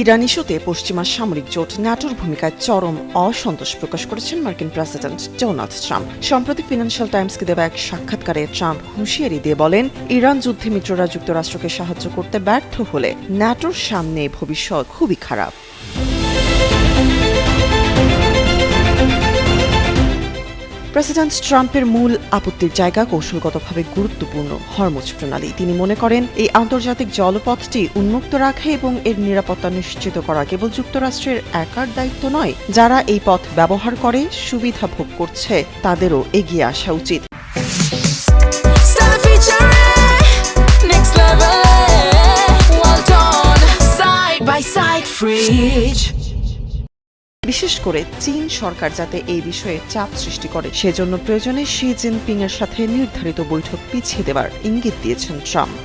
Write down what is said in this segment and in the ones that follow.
Iran ইস্যুতে পশ্চিমা সামরিক জোট ন্যাটোর ভূমিকায় চরম অসন্তোষ প্রকাশ করেছেন মার্কিন প্রেসিডেন্ট ডোনাল্ড ট্রাম্প। সম্প্রতি ফিনান্সিয়াল টাইমসকে দেওয়া এক সাক্ষাৎকারে ট্রাম্প হুঁশিয়ারি দিয়ে বলেন, ইরান যুদ্ধে মিত্ররা যুক্তরাষ্ট্রকে সাহায্য করতে ব্যর্থ হলে ন্যাটোর সামনে ভবিষ্যৎ খুবই খারাপ। প্রেসিডেন্ট ট্রাম্পের মূল আপত্তির জায়গা কৌশলগতভাবে গুরুত্বপূর্ণ হরমুজ প্রণালী। তিনি মনে করেন, এই আন্তর্জাতিক জলপথটি উন্মুক্ত রাখা এবং এর নিরাপত্তা নিশ্চিত করা কেবল যুক্তরাষ্ট্রের একার দায়িত্ব নয়, যারা এই পথ ব্যবহার করে সুবিধা ভোগ করছে তাদেরও এগিয়ে আসা উচিত। বিশেষ করে চীন সরকার যাতে এই বিষয়ে চাপ সৃষ্টি করে সেজন্য প্রয়োজনে শি জিনপিং এর সাথে নির্ধারিত বৈঠক পিছিয়ে দেওয়ার ইঙ্গিত দিয়েছেন ট্রাম্প।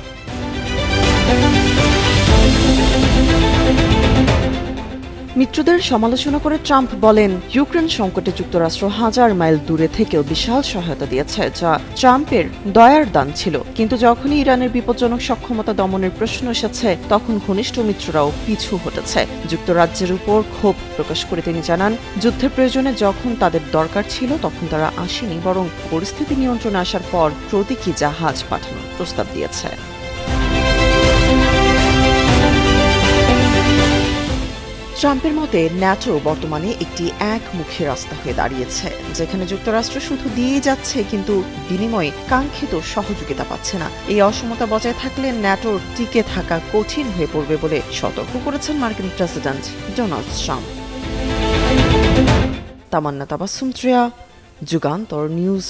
মিত্রদের সমালোচনা করে ট্রাম্প বলেন, ইউক্রেন সংকটে যুক্তরাষ্ট্র হাজার মাইল দূরে থেকেও বিশাল সহায়তা দিয়েছে, যা ট্রাম্পের দয়ার দান ছিল। কিন্তু যখনই ইরানের বিপজ্জনক সক্ষমতা দমনের প্রশ্ন এসেছে, তখন ঘনিষ্ঠ মিত্ররাও পিছু হটেছে। যুক্তরাজ্যের উপর ক্ষোভ প্রকাশ করে তিনি জানান, যুদ্ধের প্রয়োজনে যখন তাদের দরকার ছিল তখন তারা আসেনি, বরং পরিস্থিতি নিয়ন্ত্রণে আসার পর প্রতীকী জাহাজ পাঠানোর প্রস্তাব দিয়েছে। ট্রাম্পের মতে ন্যাটো বর্তমানে একটি একমুখী রাস্তা হয়ে দাঁড়িয়েছে, যেখানে যুক্তরাষ্ট্র শুধু দিয়ে যাচ্ছে কিন্তু বিনিময়ে কাঙ্ক্ষিত সহযোগিতা পাচ্ছে না। এই অসমতা বজায় থাকলে ন্যাটোর টিকে থাকা কঠিন হয়ে পড়বে বলে সতর্ক করেছেন মার্কিন প্রেসিডেন্ট ডোনাল্ড ট্রাম্প। তামান্না তাবাসসুম, যুগান্তর নিউজ।